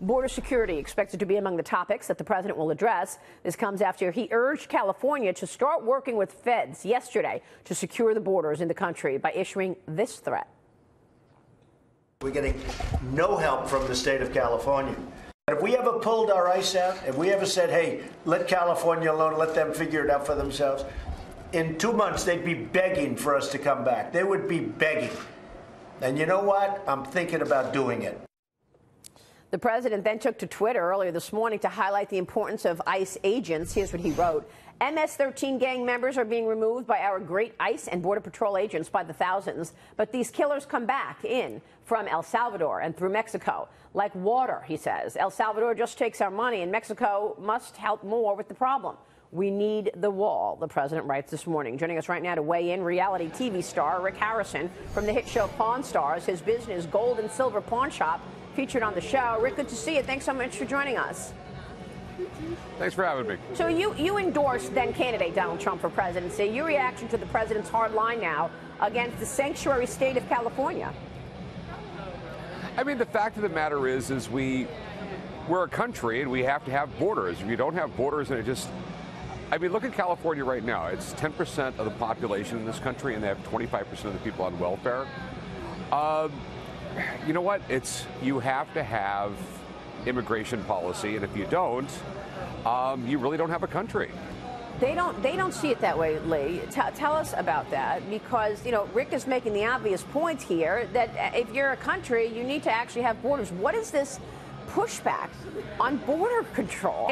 Border security expected to be among the topics that the president will address. This comes after he urged California to start working with feds yesterday to secure the borders in the country by issuing this threat. We're getting no help from the state of California. If we ever pulled our ice out, if we ever said, hey, let California alone, let them figure it out for themselves, in 2 months they'd be begging for us to come back. They would be begging. And you know what? I'm thinking about doing it. The president then took to Twitter earlier this morning to highlight the importance of ICE agents. Here's what he wrote. MS-13 gang members are being removed by our great ICE and Border Patrol agents by the thousands. But these killers come back in from El Salvador and through Mexico like water, he says. El Salvador just takes our money, and Mexico must help more with the problem. We need the wall, the president writes this morning. Joining us right now to weigh in, reality TV star Rick Harrison from the hit show Pawn Stars. His business, Gold and Silver Pawn Shop, featured on the show. Rick, good to see you. Thanks so much for joining us. Thanks for having me. So you endorsed then candidate Donald Trump for presidency. Your reaction to the president's hard line now against the sanctuary state of California? I mean, the fact of the matter is we're a country and we have to have borders. If you don't have borders, and I mean, look at California right now. It's 10% of the population in this country, and they have 25% of the people on welfare. You know what? You have to have immigration policy, and if you don't, you really don't have a country. They don't see it that way, Lee. Tell us about that, because Rick is making the obvious point here that if you're a country, you need to actually have borders. What is this pushback on border control?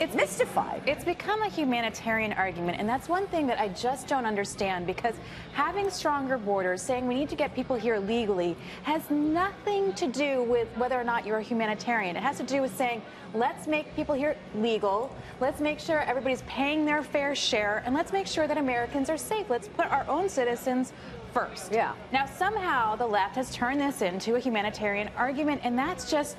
It's mystified. It's become a humanitarian argument, and that's one thing that I just don't understand, because having stronger borders, saying we need to get people here legally, has nothing to do with whether or not you're a humanitarian. It has to do with saying, let's make people here legal, let's make sure everybody's paying their fair share, and let's make sure that Americans are safe. Let's put our own citizens first. Yeah. Now, somehow the left has turned this into a humanitarian argument, and that's just...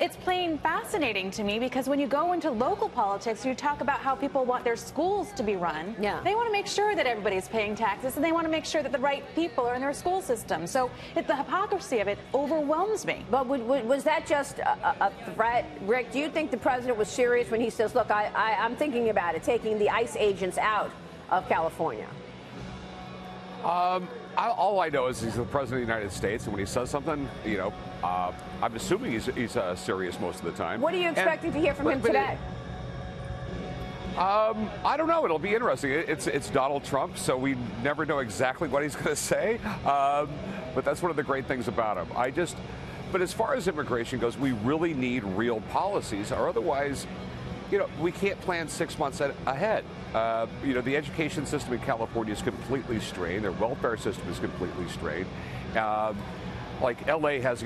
It's plain fascinating to me, because when you go into local politics, you talk about how people want their schools to be run. Yeah. They want to make sure that everybody's paying taxes, and they want to make sure that the right people are in their school system. So the hypocrisy of it overwhelms me. But was that just a threat? Rick, do you think the president was serious when he says, look, I'm thinking about it, taking the ICE agents out of California? All I know is he's the president of the United States, and when he says something, I'm assuming he's serious most of the time. What are you expecting to hear from him today? I don't know. It'll be interesting. It's Donald Trump, so we never know exactly what he's going to say. But that's one of the great things about him. But as far as immigration goes, we really need real policies, or otherwise, we can't plan 6 months ahead. The education system in California is completely strained. Their welfare system is completely strained. Like LA has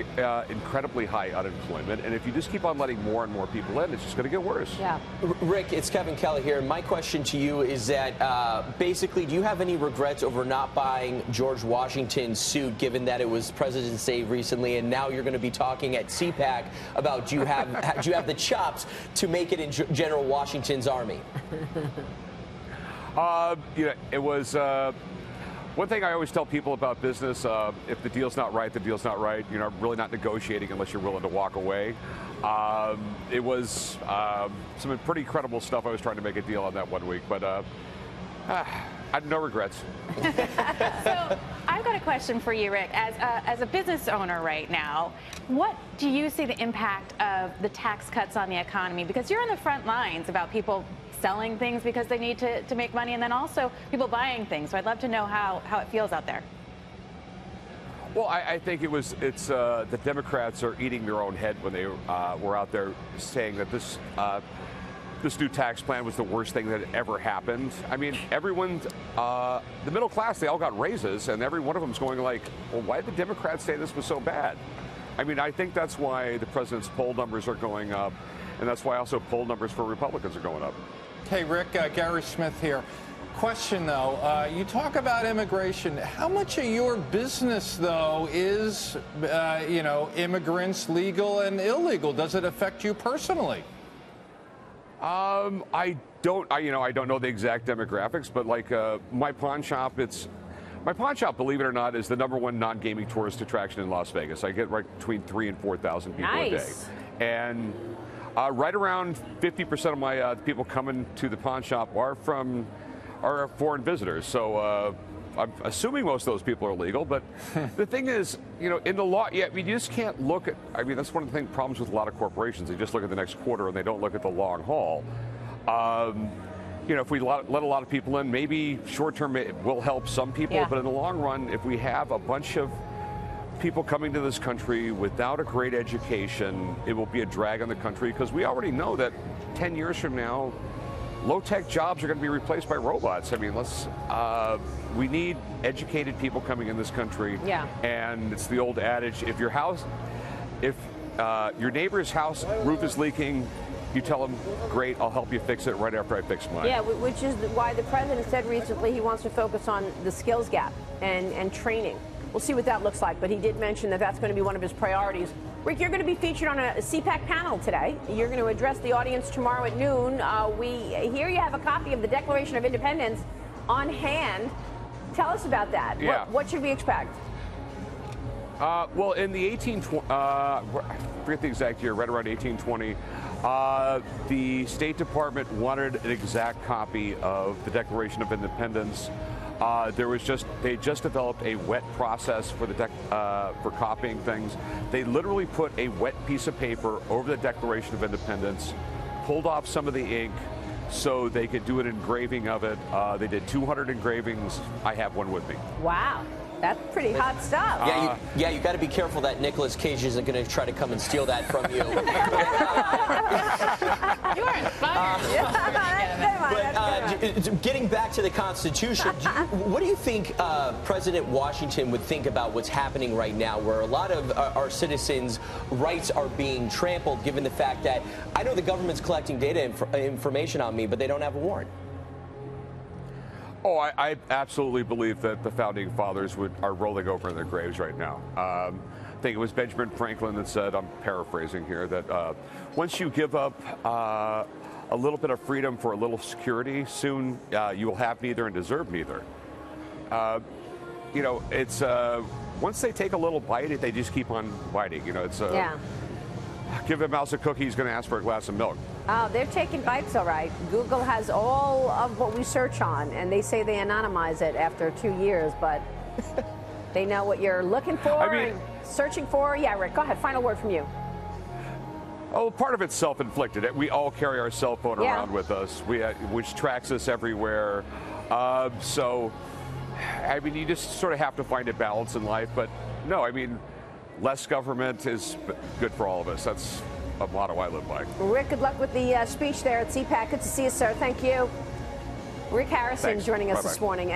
incredibly high unemployment, and if you just keep on letting more and more people in, it's just going to get worse. Yeah. Rick, it's Kevin Kelly here. My question to you is that basically, do you have any regrets over not buying George Washington's suit, given that it was President's Day recently, and now you're going to be talking at CPAC about do you have the chops to make it in General Washington's army? It was. One thing I always tell people about business, if the deal's not right, the deal's not right. You're really not negotiating unless you're willing to walk away. It was some pretty incredible stuff. I was trying to make a deal on that 1 week, but I have no regrets. So I've got a question for you, Rick. As a business owner right now, what do you see the impact of the tax cuts on the economy? Because you're on the front lines about people selling things because they need to make money, and then also people buying things. So I'd love to know how it feels out there. Well, I think it's the Democrats are eating their own head when they were out there saying that this new tax plan was the worst thing that had ever happened. I mean, the middle class, they all got raises, and every one of them's going like, well, why did the Democrats say this was so bad? I mean, I think that's why the president's poll numbers are going up, and that's why also poll numbers for Republicans are going up. Hey, Rick, Gary Smith here. Question, though, you talk about immigration. How much of your business, though, is, immigrants, legal and illegal? Does it affect you personally? I don't know the exact demographics, but like my pawn shop, believe it or not, is the #1 non-gaming tourist attraction in Las Vegas. I get right between 3,000 and 4,000 people a day. And right around 50% of my people coming to the pawn shop are foreign visitors. So I'm assuming most of those people are legal. But the thing is, you know, in the law, yeah, I mean, you just can't look at. I mean, that's one of the problems with a lot of corporations. They just look at the next quarter and they don't look at the long haul. You know, if we let a lot of people in, maybe short-term it will help some people, but in the long run, if we have a bunch of people coming to this country without a great education, it will be a drag on the country, because we already know that 10 years from now, low-tech jobs are going to be replaced by robots. I mean, we need educated people coming in this country. Yeah. And it's the old adage, if your neighbor's house roof is leaking, you tell them, great, I'll help you fix it right after I fix mine. Yeah, which is why the president said recently he wants to focus on the skills gap and training. We'll see what that looks like, but he did mention that that's going to be one of his priorities. Rick, you're going to be featured on a CPAC panel today. You're going to address the audience tomorrow at noon. Here you have a copy of the Declaration of Independence on hand. Tell us about that. Yeah. What should we expect? Well, in the I forget the exact year, right around 1820, the State Department wanted an exact copy of the Declaration of Independence. They just developed a wet process for for copying things. They literally put a wet piece of paper over the Declaration of Independence, pulled off some of the ink so they could do an engraving of it. They did 200 engravings. I have one with me. Wow. That's pretty hot stuff. Yeah, you got to be careful that Nicolas Cage isn't going to try to come and steal that from you. You are But getting back to the Constitution, what do you think President Washington would think about what's happening right now, where a lot of our citizens' rights are being trampled, given the fact that I know the government's collecting data information on me, but they don't have a warrant? Oh, I absolutely believe that the Founding Fathers are rolling over in their graves right now. I think it was Benjamin Franklin that said, I'm paraphrasing here, that once you give up a little bit of freedom for a little security, soon you will have neither and deserve neither. You know, it's once they take a little bite, they just keep on biting. You know, it's give a mouse a cookie, he's going to ask for a glass of milk. Oh, they're taking bites, all right. Google has all of what we search on, and they say they anonymize it after 2 years, but they know what you're looking for and searching for. Yeah, Rick, go ahead. Final word from you. Oh, part of it's self-inflicted. We all carry our cell phone around with us, which tracks us everywhere. So, I mean, you just sort of have to find a balance in life. But no, I mean, less government is good for all of us. That's a motto I live by. Rick, good luck with the speech there at CPAC. Good to see you, sir. Thank you. Rick Harrison joining us this morning.